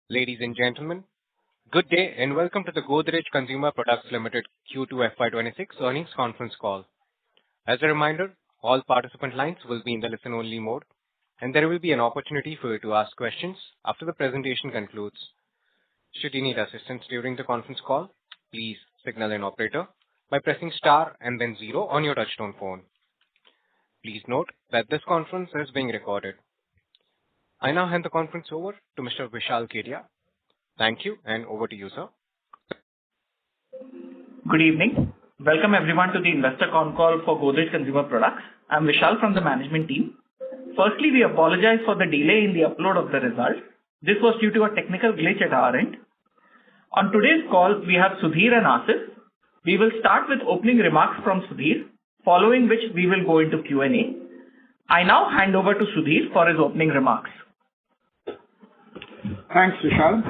Ladies and gentlemen, good day and welcome to the Godrej Consumer Products Limited Q2 FY26 earnings conference call. As a reminder, all participant lines will be in the listen-only mode, and there will be an opportunity for you to ask questions after the presentation concludes. Should you need assistance during the conference call, please signal an operator by pressing star and then zero on your touchtone phone. Please note that this conference is being recorded. I now hand the conference over to Mr. Vishal Kedia. Thank you, and over to you, sir. Good evening. Welcome everyone to the investor Concall for Godrej Consumer Products. I'm Vishal from the management team. Firstly, we apologize for the delay in the upload of the results. This was due to a technical glitch at our end. On today's call, we have Sudhir and Asif. We will start with opening remarks from Sudhir, following which we will go into Q&A. I now hand over to Sudhir for his opening remarks. Thanks, Vishal.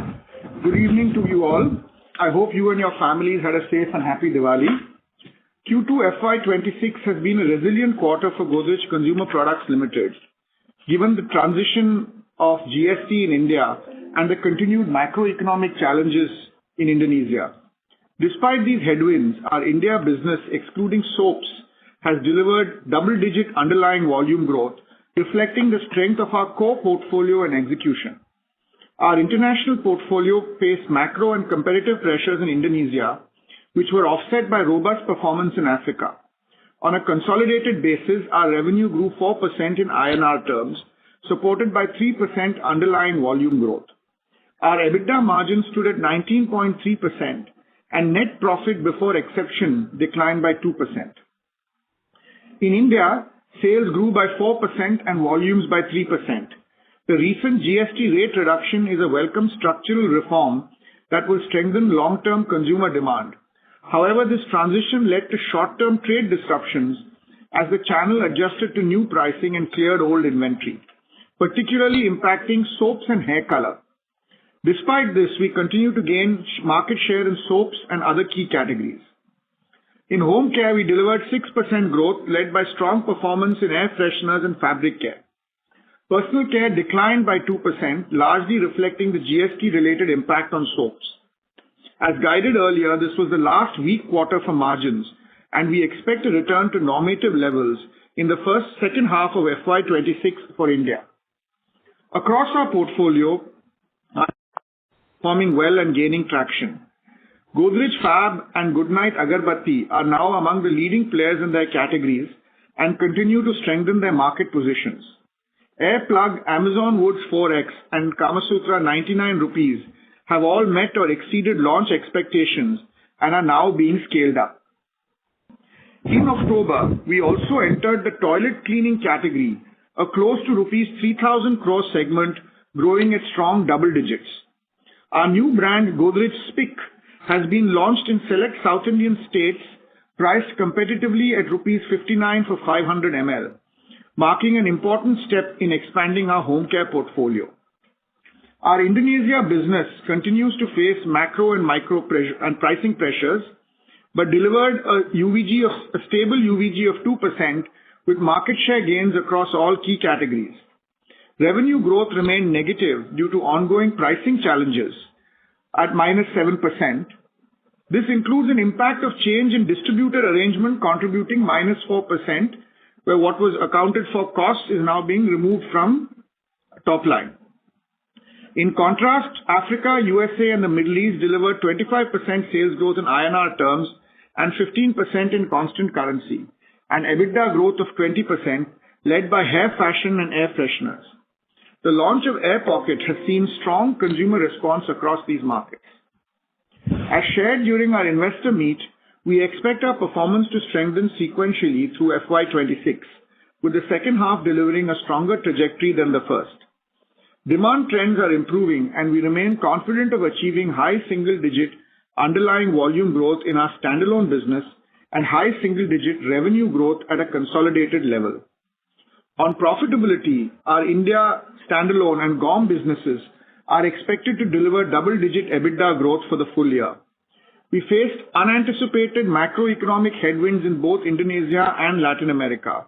Good evening to you all. I hope you and your families had a safe and happy Diwali. Q2 FY26 has been a resilient quarter for Godrej Consumer Products Limited, given the transition of GST in India and the continued macroeconomic challenges in Indonesia. Despite these headwinds, our India business, excluding soaps, has delivered double-digit underlying volume growth, reflecting the strength of our core portfolio and execution. Our international portfolio faced macro and competitive pressures in Indonesia, which were offset by robust performance in Africa. On a consolidated basis, our revenue grew 4% in INR terms, supported by 3% underlying volume growth. Our EBITDA margin stood at 19.3%, and net profit before exception declined by 2%. In India, sales grew by 4% and volumes by 3%. The recent GST rate reduction is a welcome structural reform that will strengthen long-term consumer demand. However, this transition led to short-term trade disruptions as the channel adjusted to new pricing and cleared old inventory, particularly impacting soaps and hair color. Despite this, we continue to gain market share in soaps and other key categories. In home care, we delivered 6% growth led by strong performance in air fresheners and fabric care. Personal care declined by 2%, largely reflecting the GST-related impact on soaps. As guided earlier, this was the last weak quarter for margins, and we expect a return to normative levels in the second half of FY26 for India. Across our portfolio, are performing well and gaining traction. Godrej Fab and Goodnight Agarbatti are now among the leading players in their categories and continue to strengthen their market positions. Air Plug, Amazon Woods 4X and Kama Sutra 99 rupees have all met or exceeded launch expectations and are now being scaled up. In October, we also entered the toilet cleaning category, a close to rupees 3,000 crore segment growing at strong double digits. Our new brand Godrej Spic has been launched in select South Indian states, priced competitively at rupees 59 for 500 ml. Marking an important step in expanding our home care portfolio. Our Indonesia business continues to face macro and micro pressure and pricing pressures, but delivered a stable UVG of 2% with market share gains across all key categories. Revenue growth remained negative due to ongoing pricing challenges at -7%. This includes an impact of change in distributor arrangement contributing -4%, where what was accounted for cost is now being removed from top line. In contrast, Africa, USA and the Middle East delivered 25% sales growth in INR terms and 15% in constant currency, and EBITDA growth of 20% led by hair fashion and air fresheners. The launch of Air Pocket has seen strong consumer response across these markets. As shared during our investor meet, we expect our performance to strengthen sequentially through FY26, with the second half delivering a stronger trajectory than the first. Demand trends are improving and we remain confident of achieving high single-digit underlying volume growth in our standalone business and high single-digit revenue growth at a consolidated level. On profitability, our India standalone and GAUM businesses are expected to deliver double-digit EBITDA growth for the full year. We faced unanticipated macroeconomic headwinds in both Indonesia and Latin America.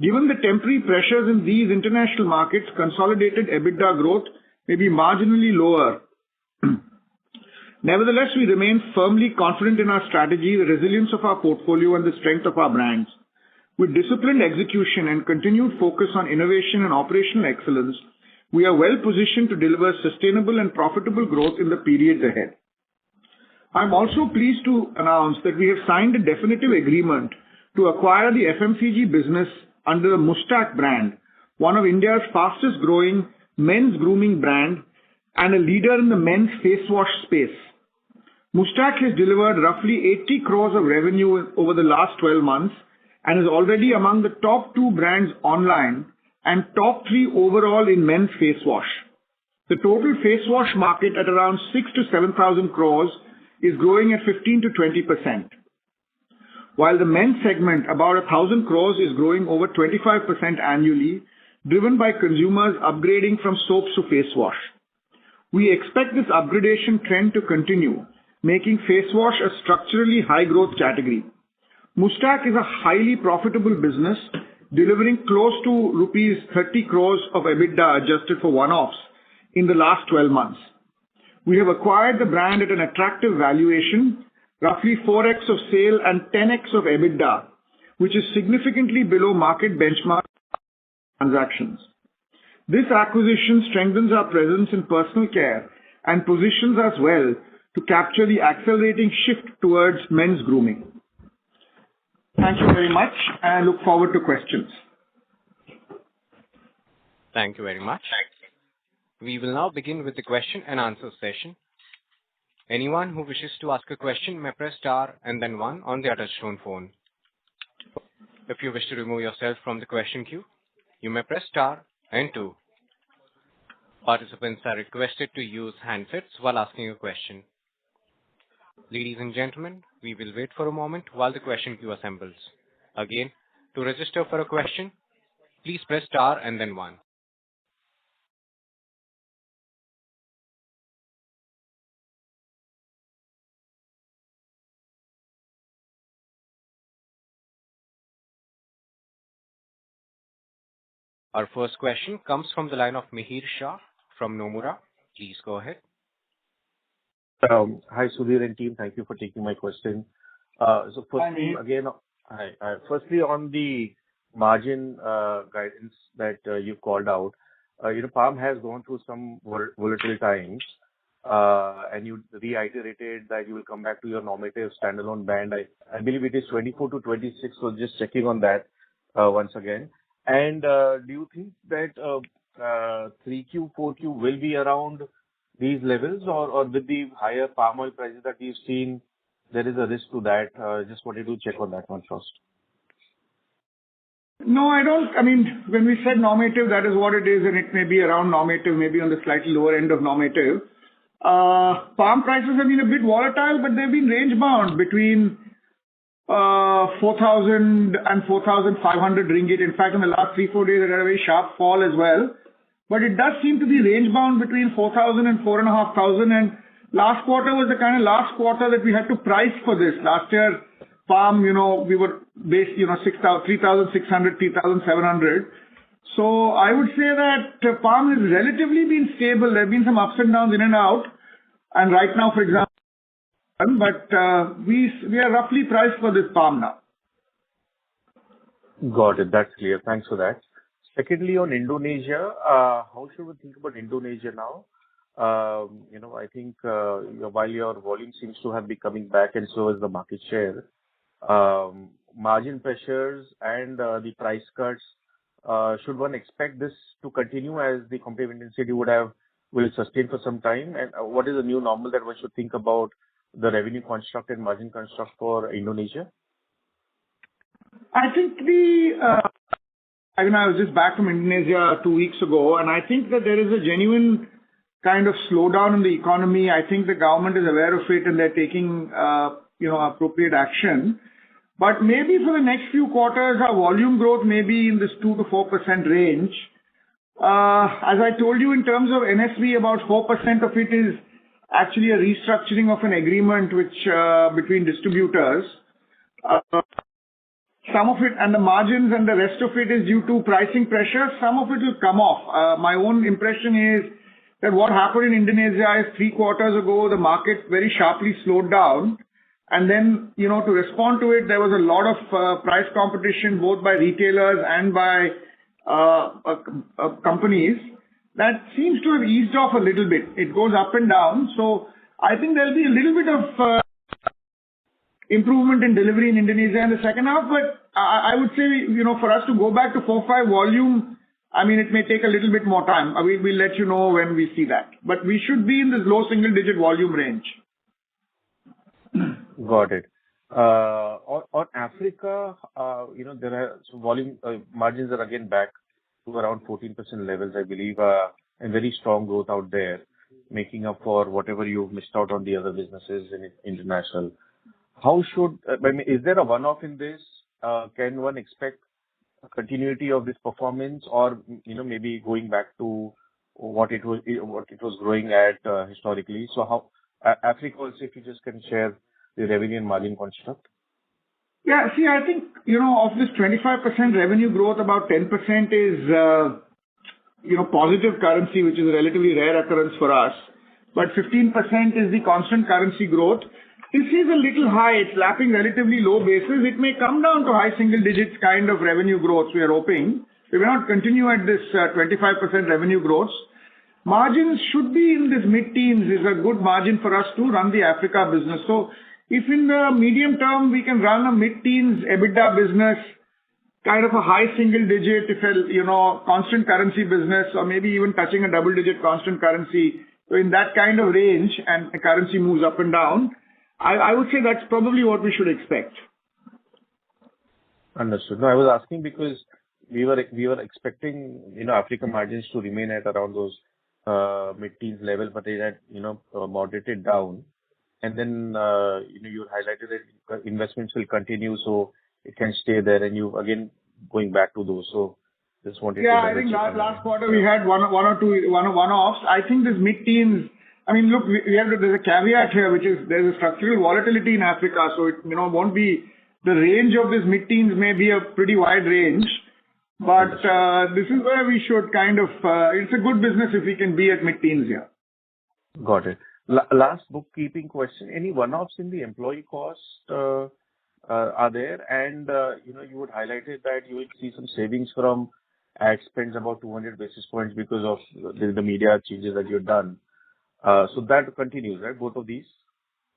Given the temporary pressures in these international markets, consolidated EBITDA growth maybe marginally lower. Nevertheless, we remain firmly confident in our strategy, the resilience of our portfolio, and the strength of our brands. With disciplined execution and continued focus on innovation and operational excellence, we are well positioned to deliver sustainable and profitable growth in the periods ahead. I'm also pleased to announce that we have signed a definitive agreement to acquire the FMCG business under the Mustaq brand, one of India's fastest growing men's grooming brand and a leader in the men's face wash space. Mustaq has delivered roughly 80 crores of revenue over the last 12 months and is already among the top 2 brands online and top 3 overall in men's face wash. The total face wash market at around 6 to 7,000 crores is growing at 15 to 20%, while the men's segment, about 1,000 crores, is growing over 25% annually, driven by consumers upgrading from soaps to face wash. We expect this upgradation trend to continue, making face wash a structurally high-growth category. Mustaq is a highly profitable business, delivering close to rupees 30 crores of EBITDA adjusted for one-offs in the last 12 months. We have acquired the brand at an attractive valuation, roughly 4x of sale and 10x of EBITDA, which is significantly below market benchmark transactions. This acquisition strengthens our presence in personal care and positions us well to capture the accelerating shift towards men's grooming. Thank you very much, and I look forward to questions. Thank you very much. We will now begin with the question and answer session. Anyone who wishes to ask a question may press star and then 1 on their touchtone phone. If you wish to remove yourself from the question queue, you may press star and 2. Participants are requested to use handsets while asking a question. Ladies and gentlemen, we will wait for a moment while the question queue assembles. Again, to register for a question, please press star and then 1. Our first question comes from the line of Mihir Shah from Nomura. Please go ahead. Hi, Sudhir and team. Thank you for taking my question. Firstly, again, firstly on the margin guidance that you called out, Palm has gone through some volatile times, and you reiterated that you will come back to your normative standalone band. I believe it is 24 to 26, so just checking on that once again. And do you think that 3Q, 4Q will be around these levels, or with the higher palm oil prices that we've seen, there is a risk to that? Just wanted to check on that one first. No, I don't. I mean, when we said normative, that is what it is, and it may be around normative, maybe on the slightly lower end of normative. Palm prices have been a bit volatile, but they've been range bound between 4,000 and 4,500 ringgit. In fact, in the last 3-4 days, it had a very sharp fall as well. But it does seem to be range bound between 4,000 and 4,500. And last quarter was the kind of last quarter that we had to price for this. Last year, palm, we were based, 3,600, 3,700. So I would say that palm has relatively been stable. There have been some ups and downs in and out. And right now, for example, but we are roughly priced for this palm now. Got it. That's clear. Thanks for that. Secondly, on Indonesia, how should we think about Indonesia now? I think while your volume seems to have been coming back and so is the market share, margin pressures and the price cuts, should one expect this to continue as the competitive intensity will sustain for some time? And what is the new normal that one should think about the revenue construct and margin construct for Indonesia? I think I was just back from Indonesia 2 weeks ago, and I think that there is a genuine kind of slowdown in the economy. I think the government is aware of it and they're taking, appropriate action. But maybe for the next few quarters, our volume growth may be in this 2 to 4% range. As I told you, in terms of NSV, about 4% of it is actually a restructuring of an agreement between distributors. Some of it and the margins and the rest of it is due to pricing pressure. Some of it will come off. My own impression is that what happened in Indonesia is 3 quarters ago, the market very sharply slowed down. And then, to respond to it, there was a lot of price competition, both by retailers and by companies. That seems to have eased off a little bit. It goes up and down. So I think there'll be a little bit of improvement in delivery in Indonesia in the second half. But I would say, for us to go back to 4-5 volume, it may take a little bit more time. We'll let you know when we see that. But we should be in this low single-digit volume range. Got it. On Africa, there are some volume margins are again back to around 14% levels, I believe, and very strong growth out there, making up for whatever you've missed out on the other businesses in international. Is there a one-off in this? Can one expect a continuity of this performance, or maybe going back to what it was growing at historically? So how Africa also, if you just can share the revenue and margin construct. Yeah, see, I think, of this 25% revenue growth, about 10% is, positive currency, which is a relatively rare occurrence for us. But 15% is the constant currency growth. This is a little high. It's lapping relatively low bases. It may come down to high single digits kind of revenue growth, we are hoping. We will not continue at this 25% revenue growth. Margins should be in this mid-teens is a good margin for us to run the Africa business. So if in the medium term we can run a mid-teens EBITDA business, kind of a high single digit, constant currency business, or maybe even touching a double digit constant currency, so in that kind of range, and the currency moves up and down, I would say that's probably what we should expect. Understood. No, I was asking because we were expecting, Africa margins to remain at around those mid-teens level, but they had, moderated down. And then, you highlighted that investments will continue, so it can stay there, and you again going back to those. So just wanted to. Yeah, I think last quarter we had one or two one-offs. I think this mid-teens. Look, there's a caveat here, which is there's a structural volatility in Africa, so it won't be the range of this mid-teens may be a pretty wide range, but this is where we should kind of. It's a good business if we can be at mid-teens here. Got it. Last bookkeeping question. Any one-offs in the employee cost are there? And, you would highlighted that you would see some savings from ad spends about 200 basis points because of the media changes that you've done. So that continues, right? Both of these?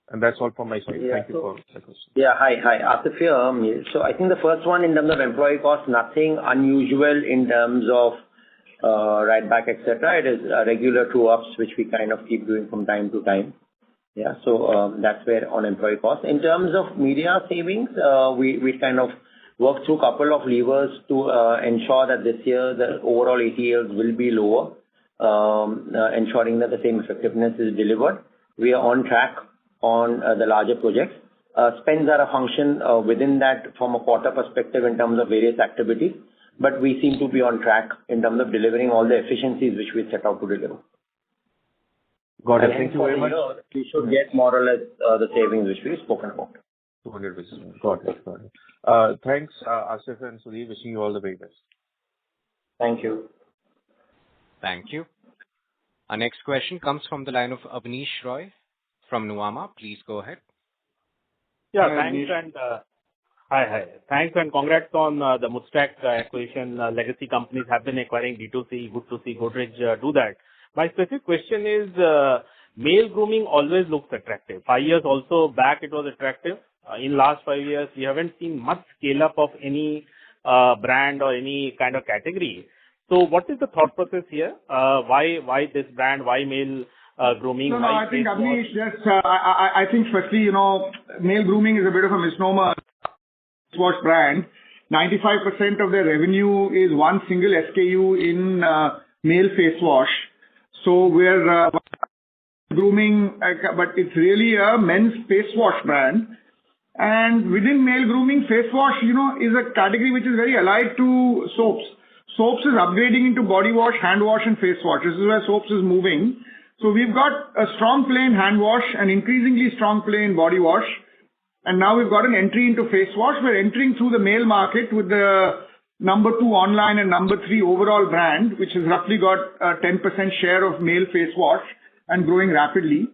And that's all from my side. Yeah, Thank you for the question. Yeah. Hi. Asif here. So I think the first one in terms of employee cost, nothing unusual in terms of write back, etc. It is regular true-ups, which we kind of keep doing from time to time. Yeah. So that's where on employee cost. In terms of media savings, we kind of worked through a couple of levers to ensure that this year the overall ATLs will be lower, ensuring that the same effectiveness is delivered. We are on track on the larger projects. Spends are a function within that from a quarter perspective in terms of various activities, but we seem to be on track in terms of delivering all the efficiencies which we set out to deliver. Got it. Thank you very much. We should get more or less the savings which we've spoken about. 200 basis points. Got it. Thanks, Asif and Sudhir. Wishing you all the very best. Thank you. Thank you. Our next question comes from the line of Abneesh Roy from Nuvama. Please go ahead. Yeah, thanks and hi. Thanks and congrats on the Mustaq acquisition. Legacy companies have been acquiring D2C. Good to see Godrej do that. My specific question is, male grooming always looks attractive. 5 years also back it was attractive. In last 5 years, we haven't seen much scale up of any brand or any kind of category. So what is the thought process here? Why this brand? Why male grooming? No, I think Abneesh, I think firstly, male grooming is a bit of a misnomer. Face wash brand. 95% of their revenue is one single SKU in male face wash. So we're grooming, but it's really a men's face wash brand. And within male grooming, face wash, is a category which is very allied to soaps. Soaps is upgrading into body wash, hand wash, and face wash. This is where soaps is moving. So we've got a strong play in hand wash, an increasingly strong play in body wash. And now we've got an entry into face wash. We're entering through the male market with the number 2 online, and number 3 overall brand, which has roughly got a 10% share of male face wash and growing rapidly.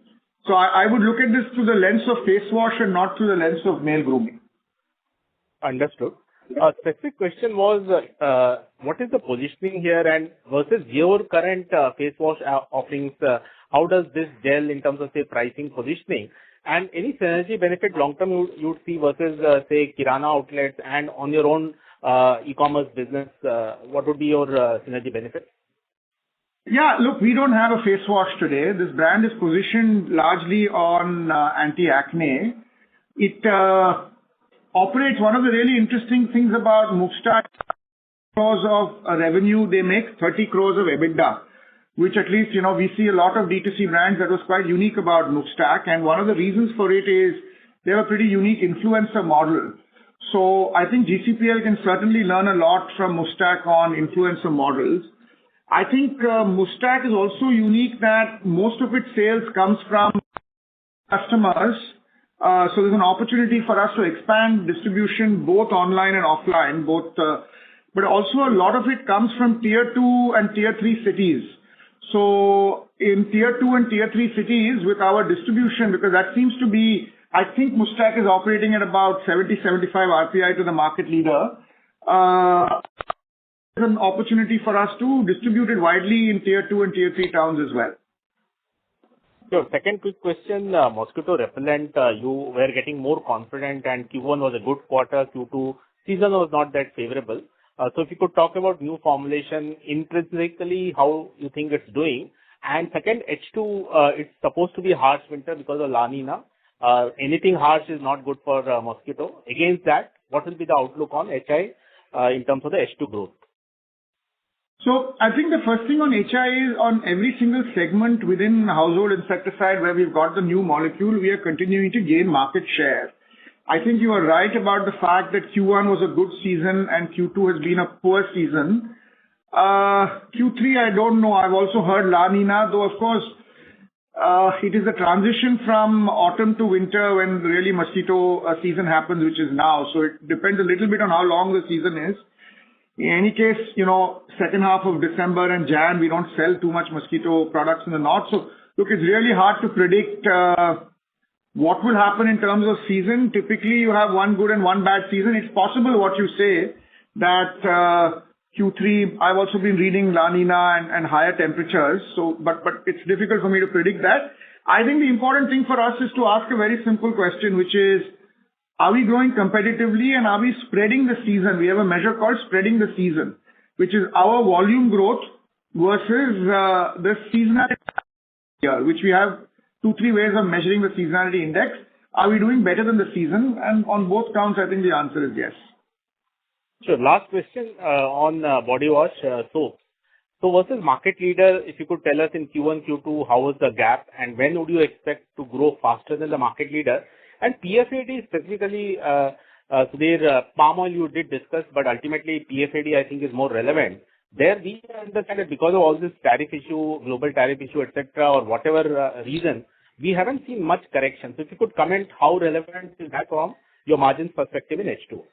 So I would look at this through the lens of face wash and not through the lens of male grooming. Understood. A specific question was, what is the positioning here and versus your current face wash offerings, how does this gel in terms of, say, pricing, positioning, and any synergy benefit long term you would see versus, say, Kirana outlets and on your own e-commerce business, what would be your synergy benefit? Yeah, look, we don't have a face wash today. This brand is positioned largely on anti-acne. It operates. One of the really interesting things about Mookstack, crores of revenue, they make 30 crores of EBITDA, which at least, we see a lot of D2C brands. That was quite unique about Mookstack. And one of the reasons for it is they have a pretty unique influencer model. So I think GCPL can certainly learn a lot from Mookstack on influencer models. I think Mookstack is also unique that most of its sales comes from customers. So there's an opportunity for us to expand distribution both online and offline, but also a lot of it comes from tier 2 and tier 3 cities. So in tier 2 and tier 3 cities with our distribution, because that seems to be, I think Mookstack is operating at about 70-75 RPI to the market leader. There's an opportunity for us to distribute it widely in tier 2 and tier 3 towns as well. Sure. Second quick question, mosquito repellent, you were getting more confident and Q1 was a good quarter, Q2 season was not that favorable. So if you could talk about new formulation, intrinsically how you think it's doing. And second, H2, it's supposed to be a harsh winter because of La Nina. Anything harsh is not good for mosquito. Against that, what will be the outlook on HI in terms of the H2 growth? So I think the first thing on HI is on every single segment within household insecticide where we've got the new molecule, we are continuing to gain market share. I think you are right about the fact that Q1 was a good season and Q2 has been a poor season. Q3, I don't know. I've also heard La Nina, though of course, it is a transition from autumn to winter when really mosquito season happens, which is now. So it depends a little bit on how long the season is. In any case, second half of December and Jan, we don't sell too much mosquito products in the north. So look, it's really hard to predict what will happen in terms of season. Typically, you have one good and one bad season. It's possible what you say that Q3, I've also been reading La Nina and higher temperatures. So, but it's difficult for me to predict that. I think the important thing for us is to ask a very simple question, which is, are we growing competitively and are we spreading the season? We have a measure called spreading the season, which is our volume growth versus the seasonality here, which we have 2-3 ways of measuring the seasonality index. Are we doing better than the season? And on both counts, I think the answer is yes. Sure. Last question on body wash soap. So versus market leader, if you could tell us in Q1, Q2, how was the gap and when would you expect to grow faster than the market leader? And PFAD specifically, Sudhir, palm oil you did discuss, but ultimately PFAD I think is more relevant. There we understand that because of all this tariff issue, global tariff issue, etc., or whatever reason, we haven't seen much correction. So if you could comment how relevant is that from your margins perspective in H2?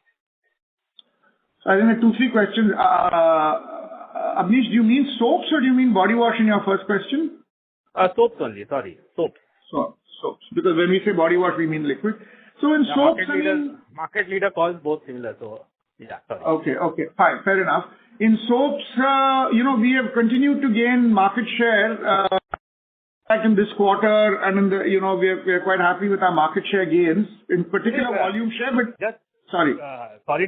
So I think there are 2-3 questions. Abneesh, do you mean soaps or do you mean body wash in your first question? Soaps only, sorry. Soaps. Soaps. Because when we say body wash, we mean liquid. So in soaps, market leader calls both similar. So yeah, sorry. Okay, fine, fair enough. In soaps, we have continued to gain market share. Like in this quarter, and in the, we are quite happy with our market share gains, in particular volume share. But just sorry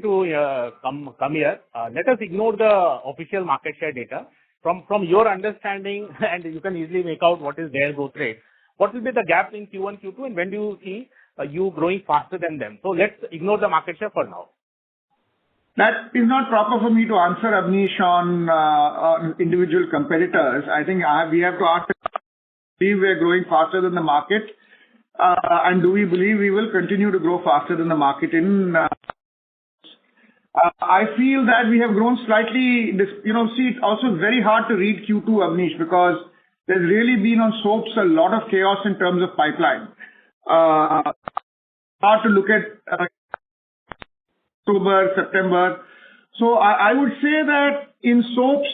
to come here. Let us ignore the official market share data. From your understanding, and you can easily make out what is their growth rate. What will be the gap in Q1, Q2, and when do you see you growing faster than them? So let's ignore the market share for now. That is not proper for me to answer, Abneesh, on individual competitors. I think we have to ask, believe we are growing faster than the market, and do we believe we will continue to grow faster than the market in I feel that we have grown slightly, it's also very hard to read Q2, Abneesh, because there's really been on soaps a lot of chaos in terms of pipeline. Hard to look at October, September. So I would say that in soaps,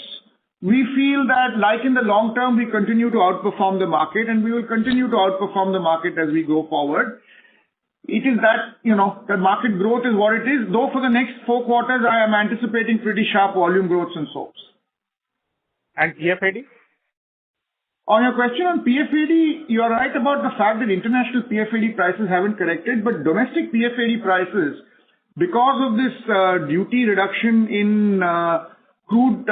we feel that like in the long term, we continue to outperform the market, and we will continue to outperform the market as we go forward. It is that, the market growth is what it is, though for the next 4 quarters, I am anticipating pretty sharp volume growth in soaps. And PFAD? On your question on PFAD, you are right about the fact that international PFAD prices haven't corrected, but domestic PFAD prices, because of this duty reduction in crude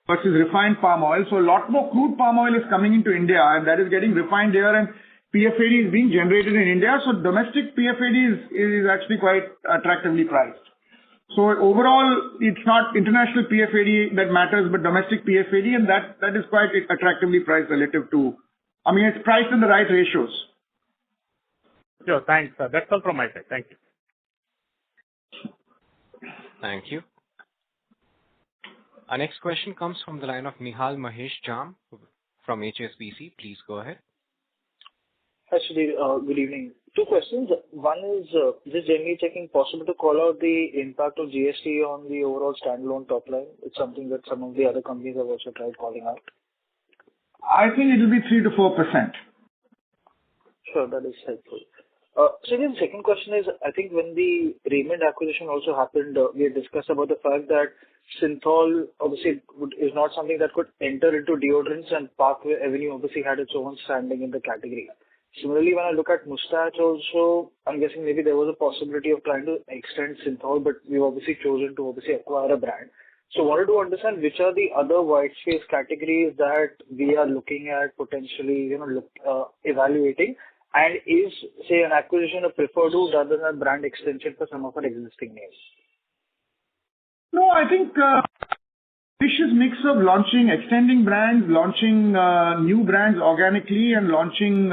versus refined palm oil, so a lot more crude palm oil is coming into India, and that is getting refined here, and PFAD is being generated in India. So domestic PFAD is actually quite attractively priced. So overall, it's not international PFAD that matters, but domestic PFAD, and that is quite attractively priced relative to, it's priced in the right ratios. Sure, thanks. That's all from my side. Thank you. Thank you. Our next question comes from the line of Nihal Mahesh Jham from HSBC. Please go ahead. Hi, Sudhir. Good evening. 2 questions. One is, just generally checking, possible to call out the impact of GST on the overall standalone top line? It's something that some of the other companies have also tried calling out. I think it will be 3 to 4%. Sure, that is helpful. So then the second question is, I think when the Raymond acquisition also happened, we had discussed about the fact that Synthol obviously is not something that could enter into deodorants, and Parkway Avenue obviously had its own standing in the category. Similarly, when I look at Moustache also, I'm guessing maybe there was a possibility of trying to extend Synthol, but we've obviously chosen to acquire a brand. So wanted to understand which are the other white space categories that we are looking at potentially, evaluating, and is, say, an acquisition a preferred route rather than a brand extension for some of our existing names? No, I think vicious mix of extending brands, launching new brands organically, and launching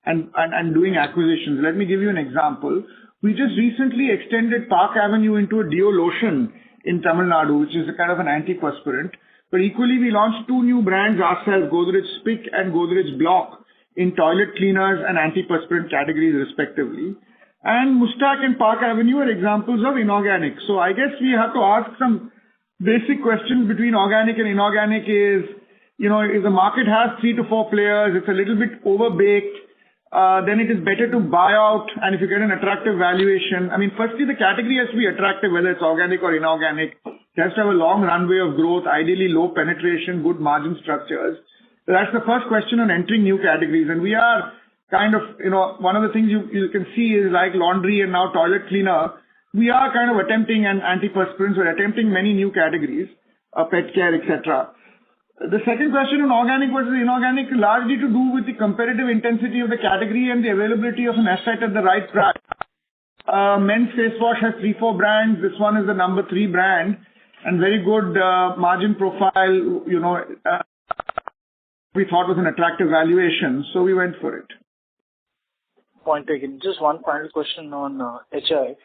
and doing acquisitions. Let me give you an example. We just recently extended Park Avenue into a deo lotion in Tamil Nadu, which is a kind of an antiperspirant. But equally, we launched 2 new brands ourselves, Godrej Spic and Godrej Block, in toilet cleaners and antiperspirant categories respectively. And Moustache and Park Avenue are examples of inorganic. So I guess we have to ask some basic questions between organic and inorganic is, if the market has 3 to 4 players, it's a little bit overbaked, then it is better to buy out, and if you get an attractive valuation. Firstly, the category has to be attractive, whether it's organic or inorganic. It has to have a long runway of growth, ideally low penetration, good margin structures. So that's the first question on entering new categories. And we are kind of, one of the things you can see is like laundry and now toilet cleaner. We are kind of attempting an antiperspirants. We're attempting many new categories, pet care, etc. The second question on organic versus inorganic is largely to do with the competitive intensity of the category and the availability of an asset at the right price. Men's face wash has 3-4 brands. This one is the number 3 brand, and very good margin profile. We thought was an attractive valuation, so we went for it. Point taken. Just one final question on HI.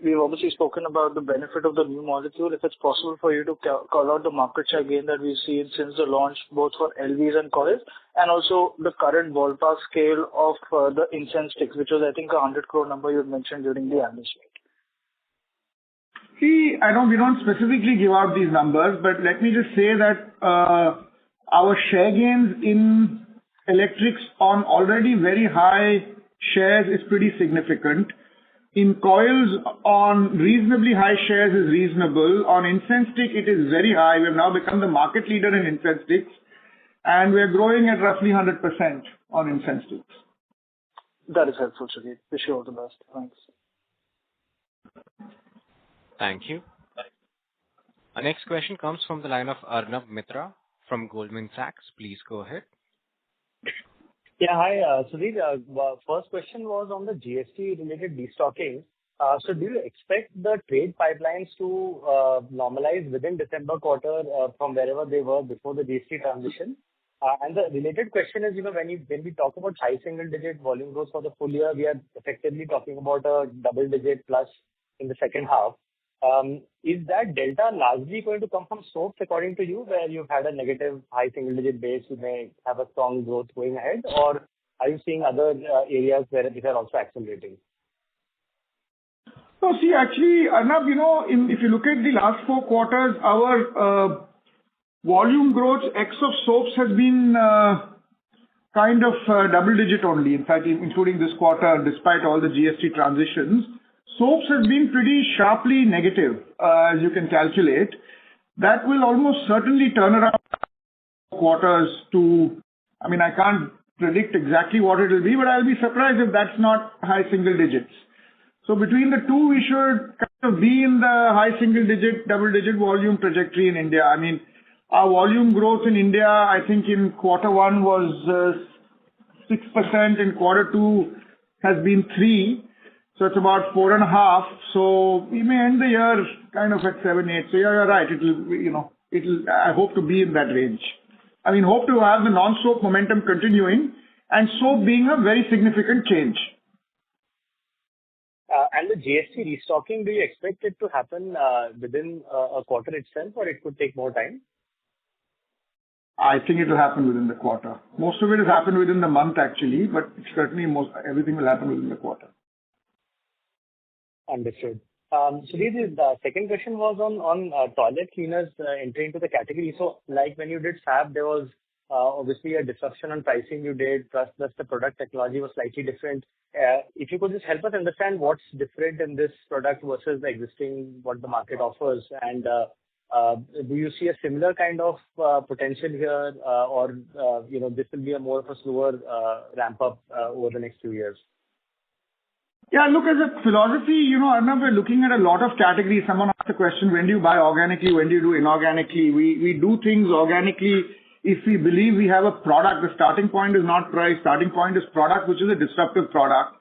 We've obviously spoken about the benefit of the new molecule. If it's possible for you to call out the market share gain that we've seen since the launch, both for LVs and coils, and also the current ballpark scale of the incense sticks, which was, I think, 100 crore number you had mentioned during the analyst meet. See, we don't specifically give out these numbers, but let me just say that our share gains in electrics on already very high shares is pretty significant. In coils, on reasonably high shares is reasonable. On incense stick, it is very high. We have now become the market leader in incense sticks, and we are growing at roughly 100% on incense sticks. That is helpful, Sudhir. Wish you all the best. Thanks. Thank you. Our next question comes from the line of Arnab Mitra from Goldman Sachs. Please go ahead. Yeah, hi, Sudhir. First question was on the GST-related destocking. So do you expect the trade pipelines to normalize within December quarter from wherever they were before the GST transition? And the related question is, when we talk about high single-digit volume growth for the full year, we are effectively talking about a double-digit plus in the second half. Is that delta largely going to come from soaps, according to you, where you've had a negative high single-digit base, you may have a strong growth going ahead, or are you seeing other areas where these are also accelerating? No, see, actually, Arnab, if you look at the last 4 quarters, our volume growth ex of soaps has been kind of double digit only. In fact, including this quarter, despite all the GST transitions, soaps has been pretty sharply negative, as you can calculate. That will almost certainly turn around quarters to, I mean, I can't predict exactly what it will be, but I'll be surprised if that's not high single digits. So between the two, we should kind of be in the high single digit, double digit volume trajectory in India. I mean, our volume growth in India, I think in quarter one was 6%, in quarter two has been 3%, so it's about 4.5%. So we may end the year kind of at 7-8%. So yeah, you're right. I hope to be in that range. I mean, hope to have the non-soap momentum continuing and soap being a very significant change. And the GST restocking, do you expect it to happen within a quarter itself, or it could take more time? I think it will happen within the quarter. Most of it has happened within the month actually, but certainly everything will happen within the quarter. Understood. So the second question was on toilet cleaners entering into the category. So like when you did Fab, there was obviously a disruption on pricing you did, plus the product technology was slightly different. If you could just help us understand what's different in this product versus the existing, what the market offers, and do you see a similar kind of potential here, or this will be a more of a slower ramp up over the next few years? Yeah, look, as a philosophy, Arnab, we're looking at a lot of categories. Someone asked the question, when do you buy organically, when do you do inorganically? We do things organically if we believe we have a product. The starting point is not price, starting point is product, which is a disruptive product.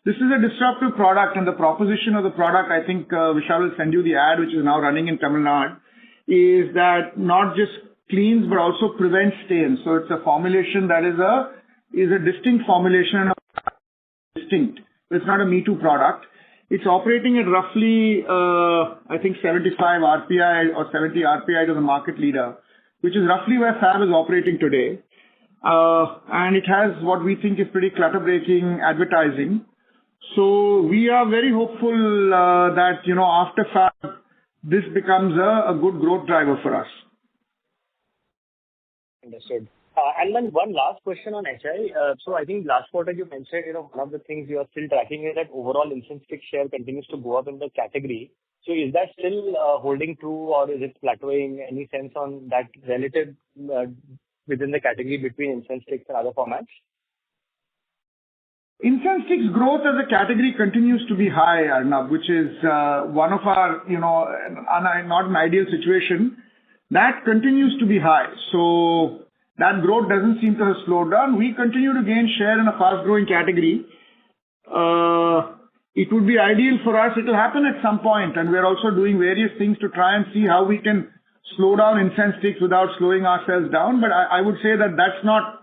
This is a disruptive product, and the proposition of the product, I think Vishal will send you the ad, which is now running in Tamil Nadu, is that not just cleans, but also prevents stains. So it's a formulation that is a distinct formulation, distinct. It's not a Me Too product. It's operating at roughly, I think 75 RPI or 70 RPI to the market leader, which is roughly where Fab is operating today. And it has what we think is pretty clutter-breaking advertising. So we are very hopeful that, after Fab, this becomes a good growth driver for us. Understood. And then one last question on HI. So I think last quarter you mentioned, one of the things you are still tracking is that overall incense stick share continues to go up in the category. So is that still holding true, or is it plateauing? Any sense on that relative within the category between incense sticks and other formats? Incense sticks growth as a category continues to be high, Arnab, which is one of our, not an ideal situation. That continues to be high. So that growth doesn't seem to have slowed down. We continue to gain share in a fast-growing category. It would be ideal for us. It will happen at some point, and we're also doing various things to try and see how we can slow down incense sticks without slowing ourselves down. But I would say that that's not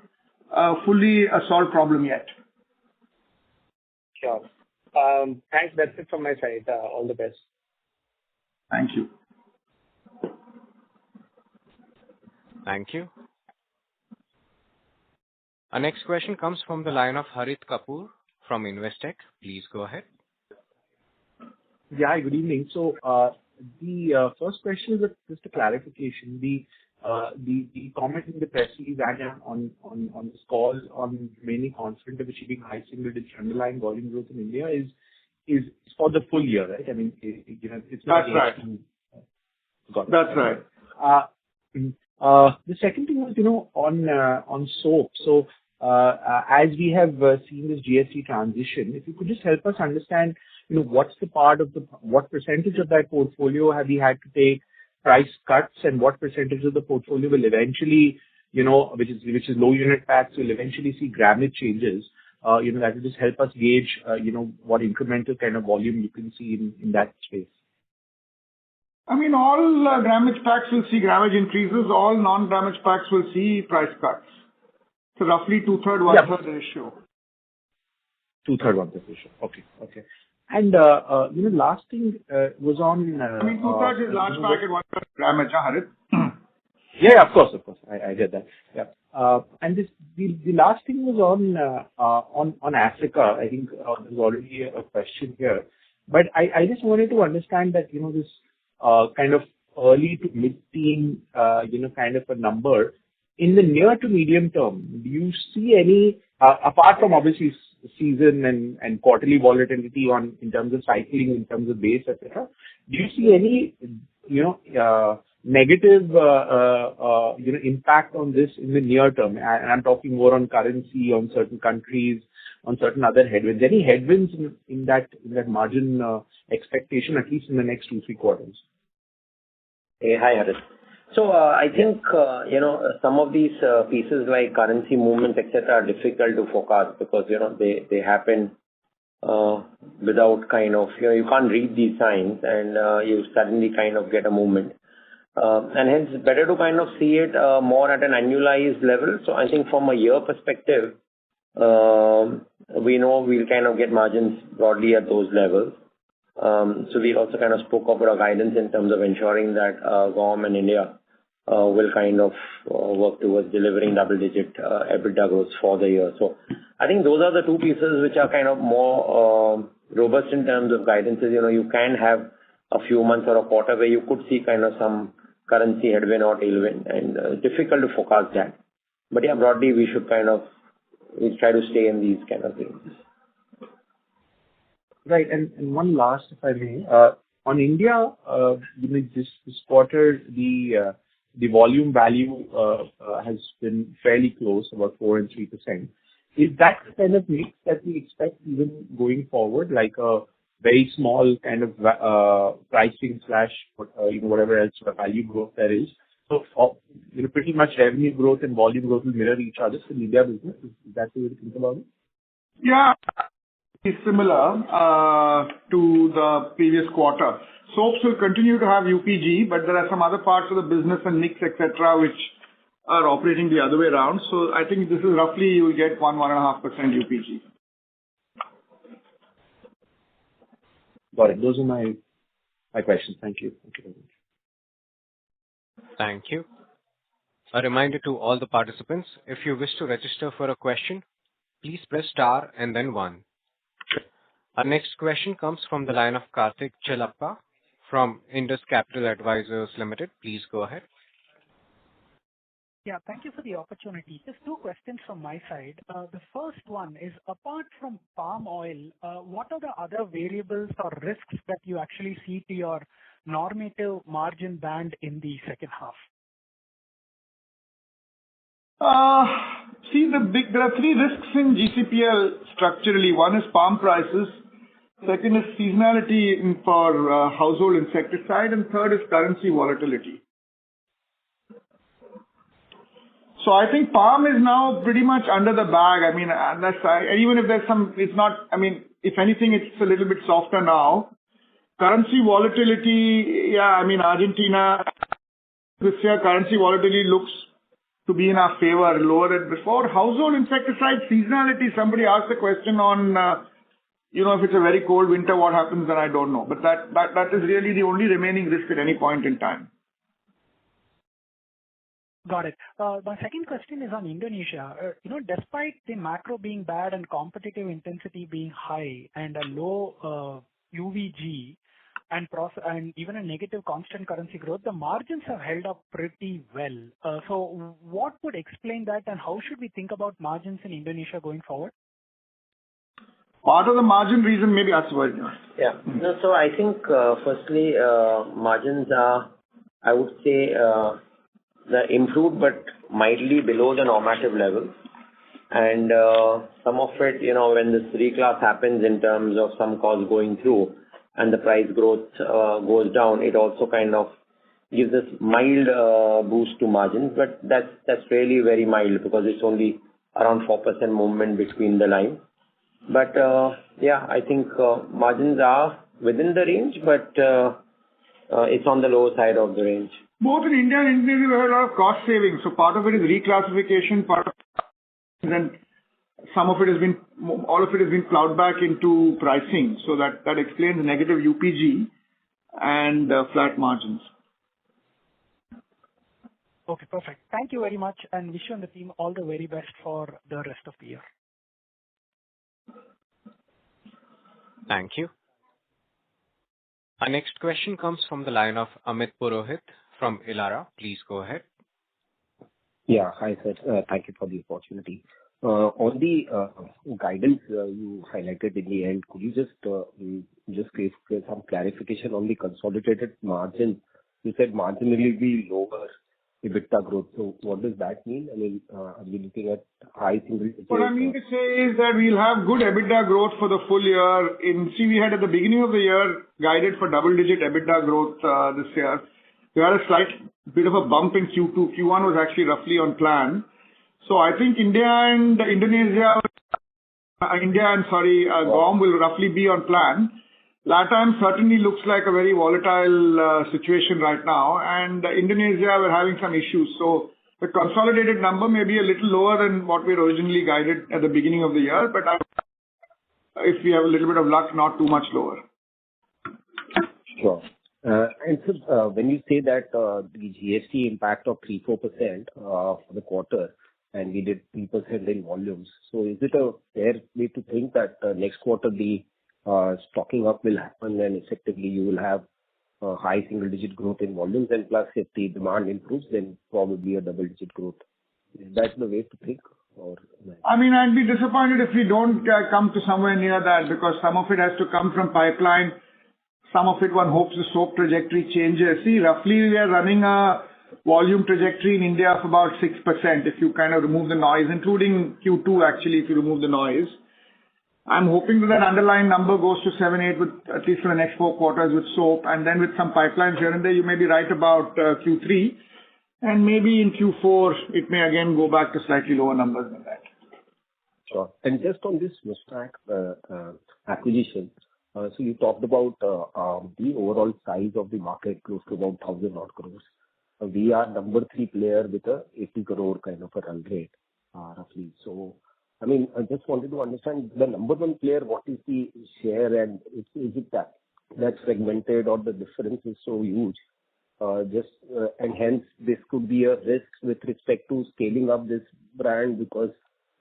fully a solved problem yet. Sure. Thanks. That's it from my side. All the best. Thank you. Thank you. Our next question comes from the line of Harit Kapoor from Investec. Please go ahead. Yeah, good evening. So the first question is just a clarification. The comment in the press release on this call on remaining confident of achieving high single-digit underlying volume growth in India is for the full year, right? I mean, it's not. That's right. Got it. That's right. The second thing was, on soap. So, as we have seen this GST transition, if you could just help us understand, what percentage of that portfolio have you had to take price cuts, and what percentage of the portfolio will eventually, which is low unit packs, will eventually see grammage changes. That will just help us gauge, what incremental kind of volume you can see in that space. I mean, all grammage packs will see grammage increases. All non-grammage packs will see price cuts. So roughly 2/3, 1/3 ratio. 2/3, 1/3 ratio. Okay. And, last thing was on... I mean, 2/3 is large pack and 1/3 grammage, Harit? Yeah, of course. I get that. Yeah. And the last thing was on Africa. I think there's already a question here. But I just wanted to understand that, this kind of early to mid-teen, kind of a number in the near to medium term. Do you see any, apart from obviously season and quarterly volatility in terms of cycling, in terms of base, etc., do you see any, negative, impact on this in the near term? And I'm talking more on currency, on certain countries, on certain other headwinds. Any headwinds in that margin expectation, at least in the next 2-3 quarters? Hey, hi, Harit. So I think, some of these pieces like currency movements, etc., are difficult to forecast because, they happen without kind of, you can't read these signs and you suddenly kind of get a movement. And hence, it's better to kind of see it more at an annualized level. So I think from a year perspective, we know we'll kind of get margins broadly at those levels. So we also kind of spoke about our guidance in terms of ensuring that GOM and India will kind of work towards delivering double-digit EBITDA growth for the year. So I think those are the two pieces which are kind of more robust in terms of guidances. You can have a few months or a quarter where you could see kind of some currency headwind or tailwind, and difficult to forecast that. But yeah, broadly we try to stay in these kind of ranges. Right. And one last, if I may, on India, this quarter, the volume value has been fairly close, about 4 and 3%. Is that the kind of mix that we expect even going forward, like a very small kind of pricing / whatever else value growth there is? So, pretty much revenue growth and volume growth will mirror each other in India business. Is that the way to think about it? Yeah, it's similar to the previous quarter. Soaps will continue to have UPG, but there are some other parts of the business and mix, etc., which are operating the other way around. So I think this is roughly you will get 1.5% UPG. Got it. Those are my questions. Thank you. Thank you very much. Thank you. A reminder to all the participants, if you wish to register for a question, please press star and then 1. Our next question comes from the line of Karthik Chellappa from Indus Capital Advisors Limited. Please go ahead. Yeah, thank you for the opportunity. Just 2 questions from my side. The first one is, apart from palm oil, what are the other variables or risks that you actually see to your normative margin band in the second half? There are 3 risks in GCPL structurally. One is palm prices, second is seasonality for household insecticide, and third is currency volatility. So I think palm is now pretty much under the bag. I mean, even if there's some, it's not, I mean, if anything, it's a little bit softer now. Currency volatility, yeah, I mean, Argentina, this year currency volatility looks to be in our favor, lower than before. Household insecticide seasonality, somebody asked a question on, if it's a very cold winter, what happens, then I don't know. But that is really the only remaining risk at any point in time. Got it. My second question is on Indonesia. Despite the macro being bad and competitive intensity being high and a low UVG and even a negative constant currency growth, the margins have held up pretty well. So what would explain that, and how should we think about margins in Indonesia going forward? Part of the margin reason maybe Aswad. Yeah. No, so I think firstly margins are, I would say, they're improved but mildly below the normative level. And some of it, when this reclass happens in terms of some costs going through and the price growth goes down, it also kind of gives us mild boost to margins. But that's really very mild because it's only around 4% movement between the lines. But yeah, I think margins are within the range, but it's on the lower side of the range. Both in India and Indonesia, we have a lot of cost savings. So part of it is reclassification, and all of it has been plowed back into pricing. So that explains negative UPG and flat margins. Okay, perfect. Thank you very much, and wish you and the team all the very best for the rest of the year. Thank you. Our next question comes from the line of Amit Purohit from Elara. Please go ahead. Yeah. Hi, sir. Thank you for the opportunity. On the guidance you highlighted in the end, could you just give some clarification on the consolidated margin? You said margin will be lower EBITDA growth. So what does that mean? I mean, are we looking at high single digits? What I mean to say is that we'll have good EBITDA growth for the full year. We had at the beginning of the year guided for double-digit EBITDA growth this year. We had a slight bit of a bump in Q2. Q1 was actually roughly on plan. So I think GAUM will roughly be on plan. LATAM certainly looks like a very volatile situation right now, and Indonesia, we're having some issues. So the consolidated number may be a little lower than what we originally guided at the beginning of the year, but if we have a little bit of luck, not too much lower. Sure. And so when you say that the GST impact of 3-4% for the quarter, and we did 3% in volumes, so is it a fair way to think that next quarter the stocking up will happen and effectively you will have high single-digit growth in volumes, and plus if the demand improves, then probably a double-digit growth? Is that the way to think? Or I mean, I'd be disappointed if we don't come to somewhere near that, because some of it has to come from pipeline. Some of it one hopes the soap trajectory changes. See, roughly we are running a volume trajectory in India of about 6% if you kind of remove the noise, including Q2 actually, if you remove the noise. I'm hoping that underlying number goes to 7-8 with at least for the next 4 quarters with soap, and then with some pipelines here and there, you may be right about Q3, and maybe in Q4 it may again go back to slightly lower numbers than that. Sure. And just on this Mustack acquisition, so you talked about the overall size of the market close to about 1,000 odd crores. We are number 3 player with a 80 crore kind of a run rate, roughly. So, I mean, I just wanted to understand the number 1 player, what is the share, and is it that's segmented or the difference is so huge? And hence this could be a risk with respect to scaling up this brand, because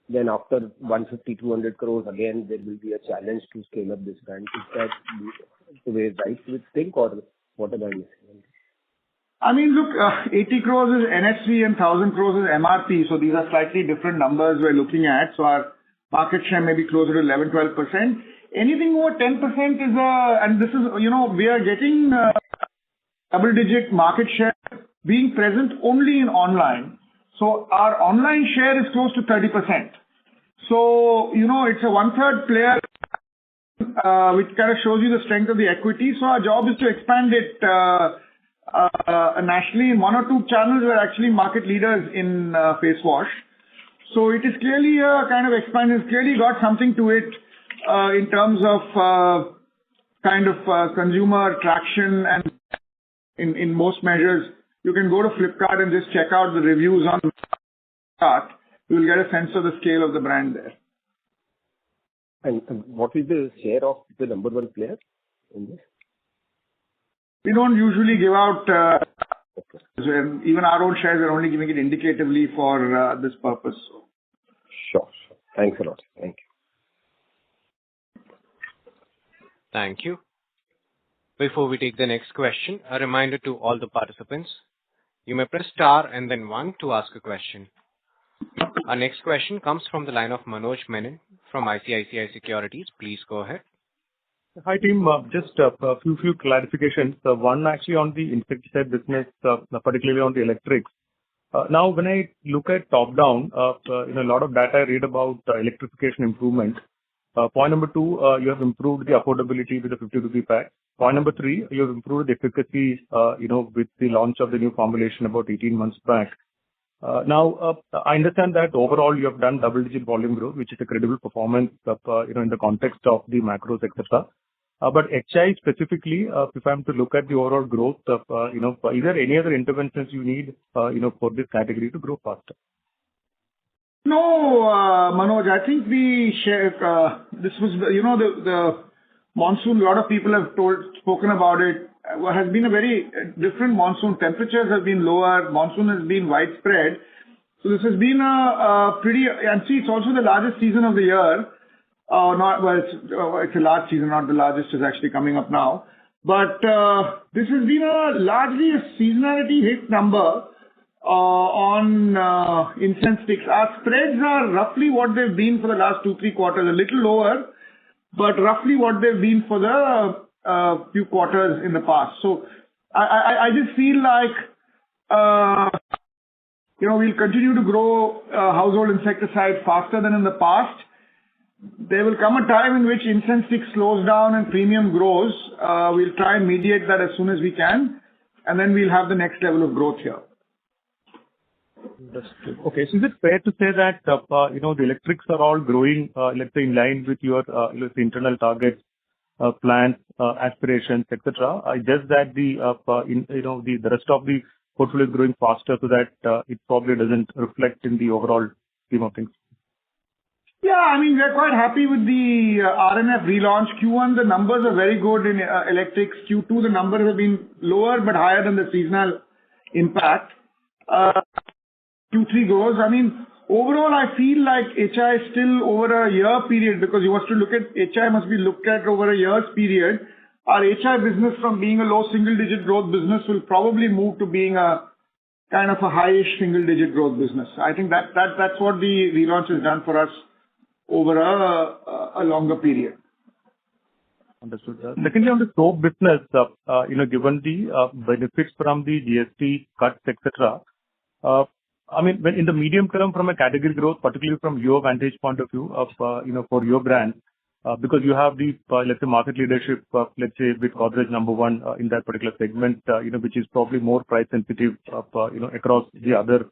then after 150-200 crores again there will be a challenge to scale up this brand. Is that the way right to think, or what am I missing? I mean, look, 80 crores is NSV and 1,000 crores is MRP, so these are slightly different numbers we're looking at. So our market share may be closer to 11-12%. Anything over 10% is and this is, we are getting double-digit market share being present only in online. So our online share is close to 30%. So, it's a 1/3 player, which kind of shows you the strength of the equity. So our job is to expand it nationally. In 1 or 2 channels, we're actually market leaders in face wash. So it is clearly a kind of expansion. It's clearly got something to it in terms of consumer traction, and in most measures. You can go to Flipkart and just check out the reviews on Flipkart. You will get a sense of the scale of the brand there. And what is the share of the number 1 player in this? We don't usually give out, even our own shares, are only giving it indicatively for this purpose. Sure. Thanks a lot. Thank you. Thank you. Before we take the next question, a reminder to all the participants, you may press star and then 1 to ask a question. Our next question comes from the line of Manoj Menon from ICICI Securities. Please go ahead. Hi team, just a few clarifications. One actually on the insecticide business, particularly on the electrics. Now when I look at top down, a lot of data I read about electrification improvement. Point number 2, you have improved the affordability with the 50 rupee pack. Point number 3, you have improved the efficacy, with the launch of the new formulation about 18 months back. Now, I understand that overall you have done double-digit volume growth, which is a credible performance, in the context of the macros, etc. But HI specifically, if I'm to look at the overall growth, is there any other interventions you need, for this category to grow faster? No, Manoj, I think we share, this was, the monsoon, a lot of people have spoken about it, has been a very different monsoon. Temperatures have been lower, monsoon has been widespread. So this has been a pretty, and see, it's also the largest season of the year. It's a large season, not the largest, is actually coming up now. But this has been largely a seasonality hit number on incense sticks. Our spreads are roughly what they've been for the last 2-3 quarters, a little lower, but roughly what they've been for the few quarters in the past. So I just feel like we'll continue to grow household insecticide faster than in the past. There will come a time in which incense stick slows down and premium grows. We'll try and mediate that as soon as we can, and then we'll have the next level of growth here. Understood. Okay. So is it fair to say that, the electrics are all growing, let's say, in line with your, internal targets, plans, aspirations, etc.? Just that the rest of the portfolio is growing faster so that it probably doesn't reflect in the overall scheme of things. Yeah, I mean, we're quite happy with the RNF relaunch. Q1, the numbers are very good in electrics. Q2, the numbers have been lower but higher than the seasonal impact. Q3 grows. I mean, overall, I feel like HI is still over a year period, because you must look at HI must be looked at over a year's period. Our HI business, from being a low single-digit growth business, will probably move to being a kind of a high-ish single-digit growth business. I think that's what the relaunch has done for us over a longer period. Understood. Secondly, on the soap business, given the benefits from the GST cuts, etc., I mean, when in the medium term, from a category growth, particularly from your vantage point of view of, for your brand, because you have the, let's say, market leadership, let's say, with Godrej number one in that particular segment, which is probably more price sensitive, across the other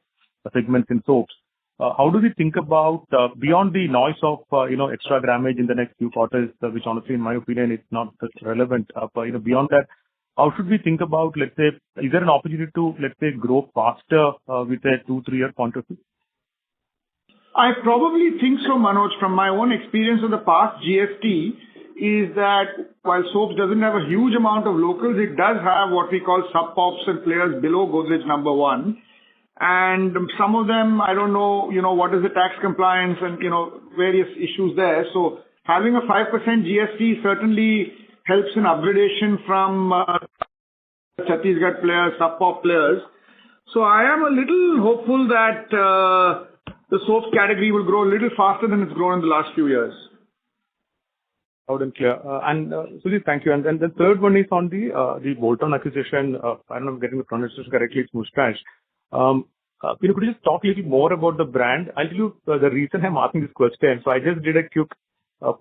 segments in soaps. How do we think about, beyond the noise of, extra grammage in the next few quarters, which honestly, in my opinion, is not such relevant, beyond that, how should we think about, let's say, is there an opportunity to, let's say, grow faster with a 2-3 year point of view? I probably think so, Manoj. From my own experience of the past GST, is that while soaps doesn't have a huge amount of locals, it does have what we call sub-pops and players below Godrej number one. And some of them, I don't know, what is the tax compliance and, various issues there. So having a 5% GST certainly helps in upgradation from Chhattisgarh players, sub-pop players. So I am a little hopeful that the soaps category will grow a little faster than it's grown in the last few years. Loud and clear. Sujit, thank you. And then the third one is on the bolt-on acquisition. I don't know if I'm getting the pronunciation correctly. It's Mustache. Could you just talk a little more about the brand? I'll tell you the reason I'm asking this question. So I just did a quick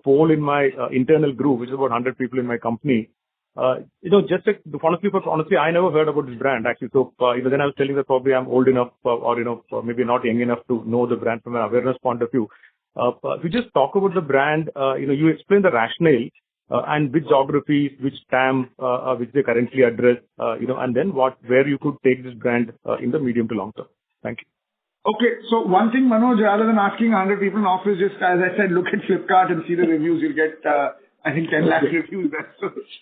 poll in my internal group, which is about 100 people in my company. Honestly, I never heard about this brand actually. So, then I was telling that probably I'm old enough or maybe not young enough to know the brand from an awareness point of view. If you just talk about the brand, you explain the rationale and which geographies, which TAM, which they currently address, and then where you could take this brand in the medium to long term. Thank you. Okay, so one thing, Manoj, rather than asking 100 people in office, just as I said, look at Flipkart and see the reviews. You'll get, I think, 10 lakh reviews.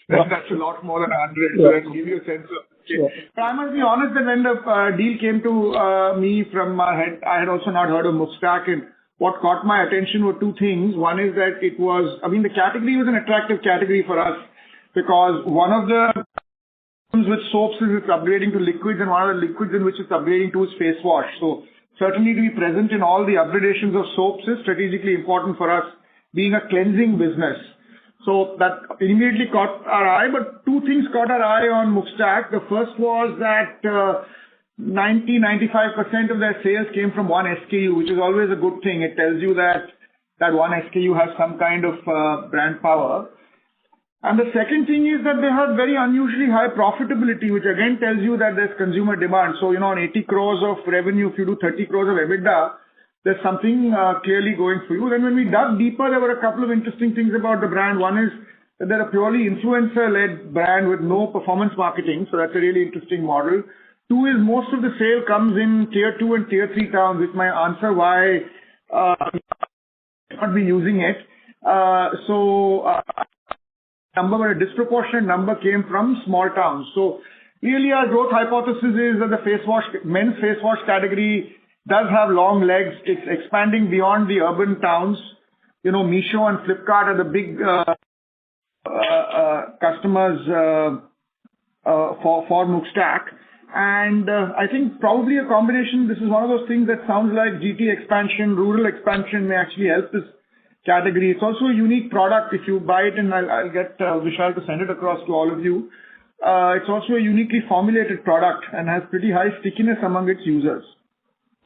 That's a lot more than 100. So that will give you a sense of. Okay. But I must be honest that when the deal came to me from my head, I had also not heard of Mustaq, and what caught my attention were two things. One is that it was, the category was an attractive category for us, because one of the problems with soaps is it's upgrading to liquids, and one of the liquids in which it's upgrading to is face wash. So certainly to be present in all the upgradations of soaps is strategically important for us, being a cleansing business. So that immediately caught our eye, but two things caught our eye on Mustaq. The first was that 90-95% of their sales came from one SKU, which is always a good thing. It tells you that one SKU has some kind of brand power. And the second thing is that they have very unusually high profitability, which again tells you that there's consumer demand. So, on 80 crores of revenue, if you do 30 crores of EBITDA, there's something clearly going for you. Then when we dug deeper, there were a couple of interesting things about the brand. One is that they're a purely influencer-led brand with no performance marketing. So that's a really interesting model. Two is most of the sale comes in tier 2 and tier 3 towns, which my answer why not be using it. But a disproportionate number came from small towns. So really our growth hypothesis is that the men's face wash category does have long legs. It's expanding beyond the urban towns. Meesho and Flipkart are the big customers for Mustang. And I think probably a combination, this is one of those things that sounds like GT expansion, rural expansion may actually help this category. It's also a unique product. If you buy it, and I'll get Vishal to send it across to all of you. It's also a uniquely formulated product and has pretty high stickiness among its users.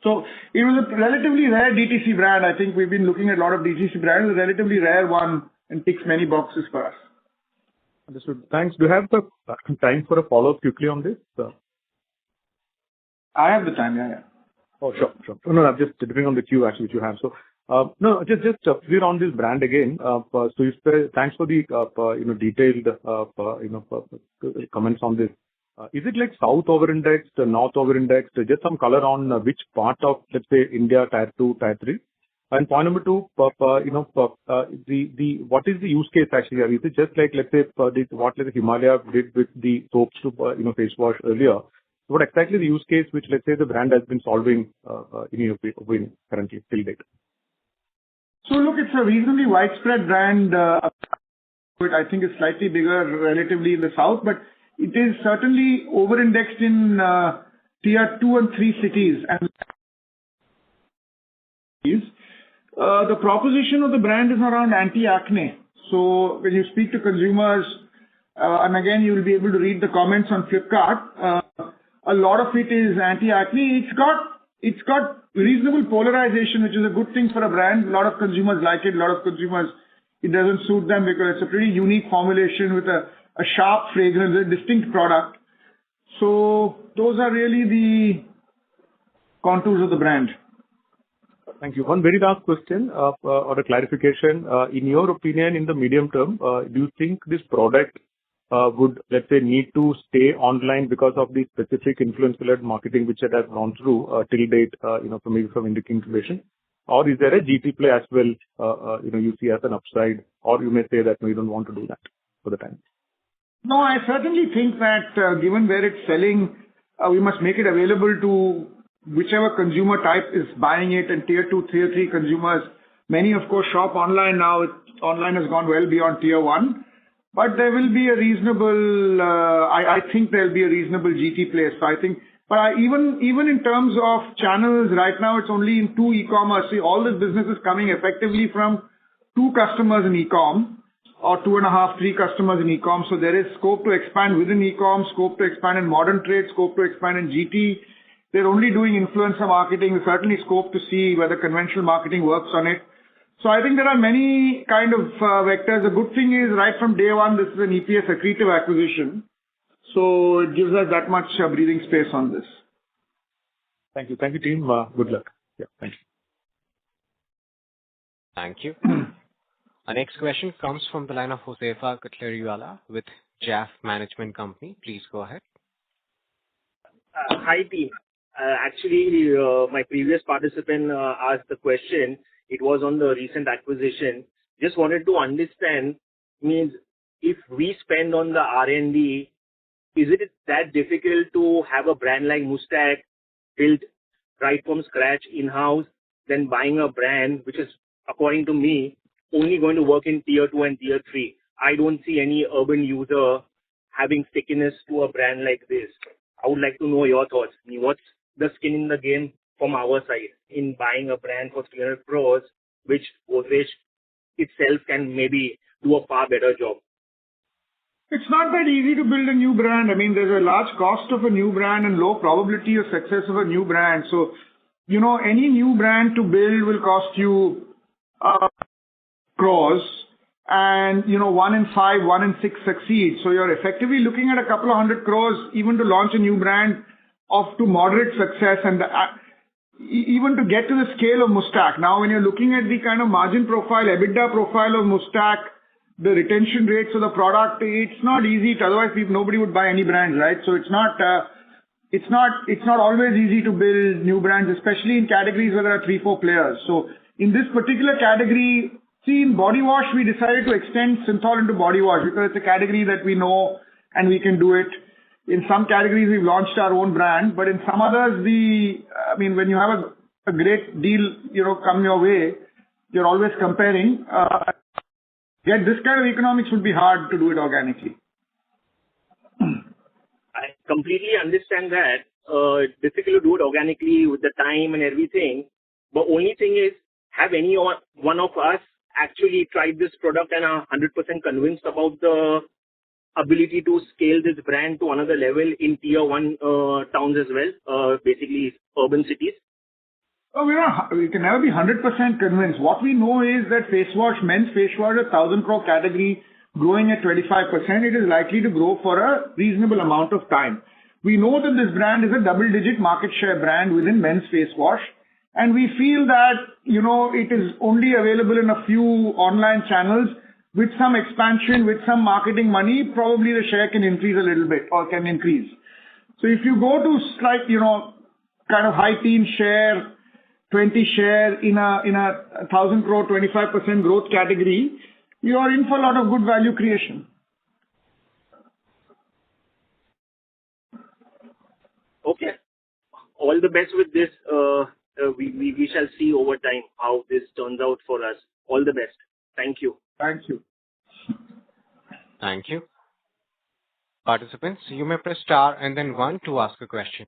So it was a relatively rare DTC brand. I think we've been looking at a lot of DTC brands, a relatively rare one and ticks many boxes for us. Understood. Thanks. Do you have the time for a follow-up quickly on this? I have the time, yeah. Oh, sure. No, I'm just depending on the queue actually which you have. So, no, just clear on this brand again. So you say, thanks for the detailed comments on this. Is it like south over-indexed, north over-indexed? Just some color on which part of, let's say, India, Tier 2, Tier 3. And point number 2, what is the use case actually? Is it just like, let's say, what Himalaya did with the soaps to face wash earlier? What exactly the use case which, let's say, the brand has been solving in your opinion currently till date? So look, it's a reasonably widespread brand. I think it's slightly bigger relatively in the south, but it is certainly over-indexed in Tier 2 and 3 cities. And the proposition of the brand is around anti-acne. So when you speak to consumers, and again, you will be able to read the comments on Flipkart, a lot of it is anti-acne. It's got reasonable polarization, which is a good thing for a brand. A lot of consumers like it. A lot of consumers, it doesn't suit them because it's a pretty unique formulation with a sharp fragrance, a distinct product. So those are really the contours of the brand. Thank you. One very last question or a clarification. In your opinion, in the medium term, do you think this product would, let's say, need to stay online because of the specific influencer-led marketing which it has gone through till date, maybe from Indic incubation? Or is there a GT play as well, you see as an upside, or you may say that no, you don't want to do that for the time? No, I certainly think that given where it's selling, we must make it available to whichever consumer type is buying it, and Tier 2, Tier 3 consumers. Many, of course, shop online now. Online has gone well beyond Tier 1. But there will be a reasonable, I think there'll be a reasonable GT place. So I think, but even in terms of channels, right now it's only in 2 e-commerce. See, all this business is coming effectively from 2 customers in e-com, or 2.5, 3 customers in e-com. So there is scope to expand within e-com, scope to expand in modern trade, scope to expand in GT. They're only doing influencer marketing. There's certainly scope to see whether conventional marketing works on it. So I think there are many kind of vectors. The good thing is right from day one, this is an EPS accretive acquisition. So it gives us that much breathing space on this. Thank you. Thank you, team. Good luck. Yeah, thank you. Thank you. Our next question comes from the line of Josefa Katleriwala with JAF Management Company. Please go ahead. Hi, team. Actually, my previous participant asked the question. It was on the recent acquisition. Just wanted to understand, means if we spend on the R&D, is it that difficult to have a brand like Mustang built right from scratch in-house, then buying a brand which is, according to me, only going to work in Tier 2 and Tier 3? I don't see any urban user having stickiness to a brand like this. I would like to know your thoughts. What's the skin in the game from our side in buying a brand for 300 crores, which Godrej itself can maybe do a far better job? It's not that easy to build a new brand. I mean, there's a large cost of a new brand and low probability of success of a new brand. So, any new brand to build will cost you crores, and 1 in 5, 1 in 6 succeed. So you're effectively looking at a couple of 100 crores even to launch a new brand to moderate success, and even to get to the scale of Mustang. Now, when you're looking at the kind of margin profile, EBITDA profile of Mustang, the retention rates of the product, it's not easy. Otherwise, nobody would buy any brand, right? So it's not always easy to build new brands, especially in categories where there are 3, 4 players. So in this particular category, see, in body wash, we decided to extend Synthol into body wash because it's a category that we know and we can do it. In some categories, we've launched our own brand, but in some others, when you have a great deal, come your way, you're always comparing. Yet this kind of economics would be hard to do it organically. I completely understand that. It's difficult to do it organically with the time and everything. But only thing is, have any one of us actually tried this product and are 100% convinced about the ability to scale this brand to another level in tier 1 towns as well, basically urban cities? Oh, we can never be 100% convinced. What we know is that face wash, men's face wash, a 1,000 crore category growing at 25%, it is likely to grow for a reasonable amount of time. We know that this brand is a double-digit market share brand within men's face wash, and we feel that, it is only available in a few online channels. With some expansion, with some marketing money, probably the share can increase a little bit or can increase. So if you go to slight, kind of high teen share, 20 share in a 1,000 crore, 25% growth category, you are in for a lot of good value creation. Okay. All the best with this. We shall see over time how this turns out for us. All the best. Thank you. Thank you. Thank you. Participants, you may press star and then 1 to ask a question.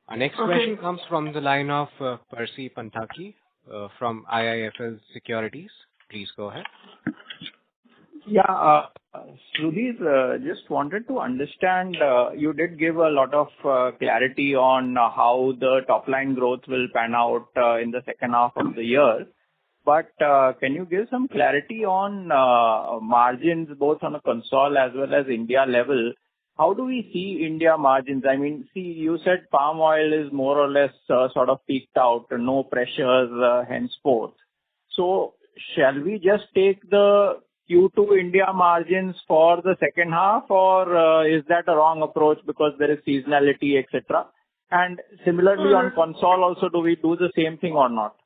Our next question comes from the line of Percy Panthaki from IIFL Securities. Please go ahead. Yeah, Sudhir, just wanted to understand, you did give a lot of clarity on how the top line growth will pan out in the second half of the year. But can you give some clarity on margins, both on a console as well as India level? How do we see India margins? I mean, you said palm oil is more or less sort of peaked out, no pressures henceforth. So shall we just take the Q2 India margins for the second half, or is that a wrong approach because there is seasonality, etc.? And similarly on console also, do we do the same thing or not?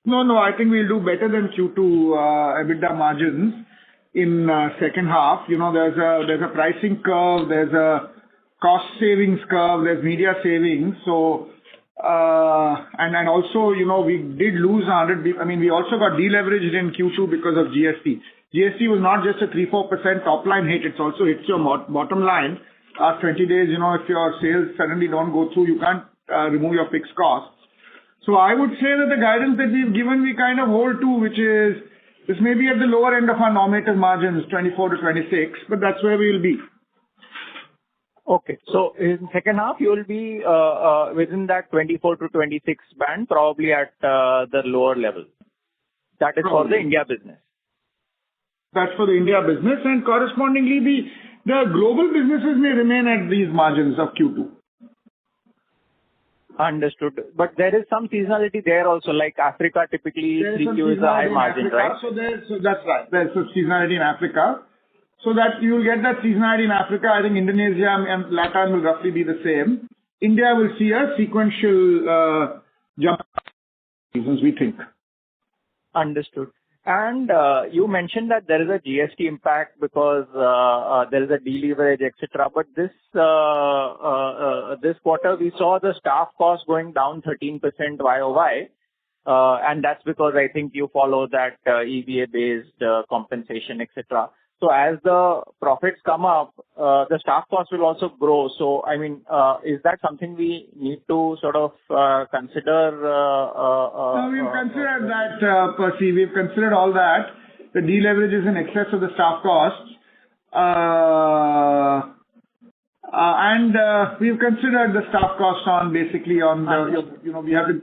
No, I think we'll do better than Q2 EBITDA margins in second half. There's a pricing curve, there's a cost savings curve, there's media savings. So, and also, we did lose 100. We also got deleveraged in Q2 because of GST. GST was not just a 3-4% top line hit, it's also hits your bottom line. Last 20 days, if your sales suddenly don't go through, you can't remove your fixed costs. So I would say that the guidance that we've given, we kind of hold to, which is this may be at the lower end of our normative margins, 24 to 26, but that's where we will be. Okay. So in second half, you will be within that 24 to 26 band, probably at the lower level. That is for the India business. That's for the India business, and correspondingly, the global businesses may remain at these margins of Q2. Understood. But there is some seasonality there also, like Africa typically 3Q is a high margin, right? So that's right. There's some seasonality in Africa. So that you will get that seasonality in Africa. I think Indonesia and Latin will roughly be the same. India will see a sequential jump as we think. Understood. And you mentioned that there is a GST impact because there is a deleverage, etc. But this quarter we saw the staff cost going down 13% YOY, and that's because I think you follow that EVA-based compensation, etc. So as the profits come up, the staff cost will also grow. So I mean, is that something we need to sort of consider? No, we've considered that, Percy. We've considered all that. The deleverage is in excess of the staff costs, and we've considered the staff costs on basically on the we have to.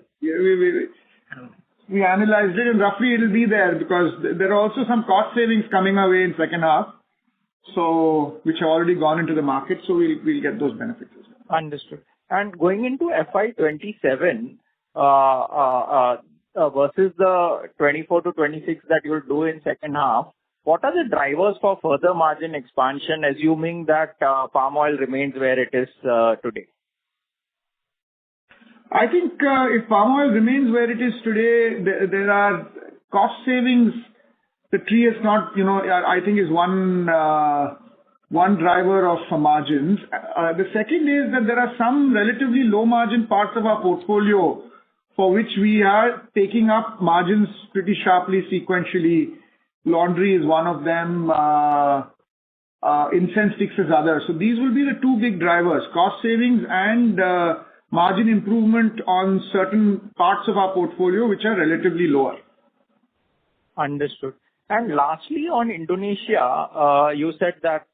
We analyzed it and roughly it will be there because there are also some cost savings coming our way in second half, so which have already gone into the market, so we'll get those benefits as well. Understood. And going into FY27 versus the 24 to 26 that you'll do in second half, what are the drivers for further margin expansion, assuming that palm oil remains where it is today? I think if palm oil remains where it is today, there are cost savings. The tree is not, I think is one driver of margins. The second is that there are some relatively low margin parts of our portfolio for which we are taking up margins pretty sharply sequentially. Laundry is one of them, incense sticks is other. So these will be the two big drivers, cost savings and margin improvement on certain parts of our portfolio which are relatively lower. Understood. And lastly, on Indonesia, you said that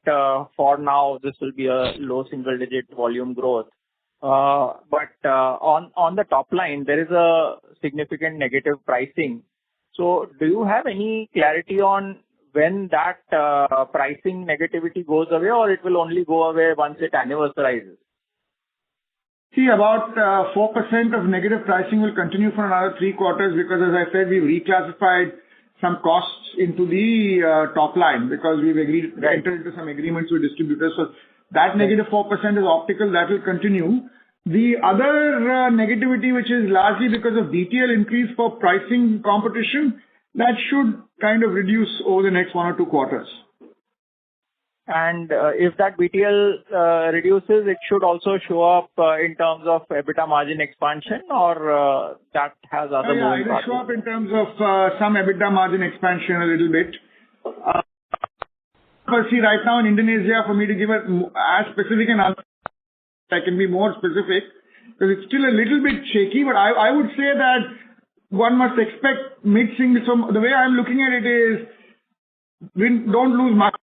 for now this will be a low single-digit volume growth. But on the top line, there is a significant negative pricing. So do you have any clarity on when that pricing negativity goes away, or it will only go away once it anniversarizes? See, about 4% of negative pricing will continue for another 3 quarters because, as I said, we've reclassified some costs into the top line because we've entered into some agreements with distributors. So that negative 4% is optical. That will continue. The other negativity, which is largely because of BTL increase for pricing competition, that should kind of reduce over the next 1 or 2 quarters. And if that BTL reduces, it should also show up in terms of EBITDA margin expansion, or that has other moving parts? It will show up in terms of some EBITDA margin expansion a little bit. But see, right now in Indonesia, for me to give as specific an answer, I can be more specific because it's still a little bit shaky. But I would say that one must expect mid-single. So the way I'm looking at it is, we don't lose market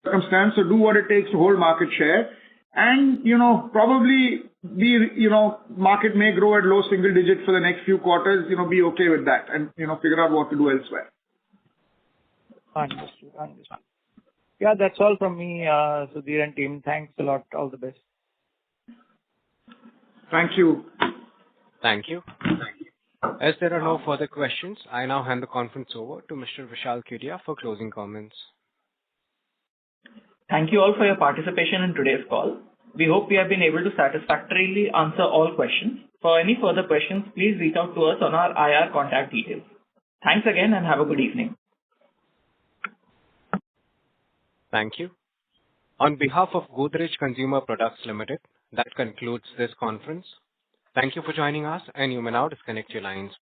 circumstance, so do what it takes to hold market share. And, probably market may grow at low single digits for the next few quarters, be okay with that and, figure out what to do elsewhere. Understood. Yeah, that's all from me, Sudhir and team. Thanks a lot. All the best. Thank you. Thank you. As there are no further questions, I now hand the conference over to Mr. Vishal Kedia for closing comments. Thank you all for your participation in today's call. We hope we have been able to satisfactorily answer all questions. For any further questions, please reach out to us on our IR contact details. Thanks again and have a good evening. Thank you. On behalf of Godrej Consumer Products Limited, that concludes this conference. Thank you for joining us, and you may now disconnect your lines.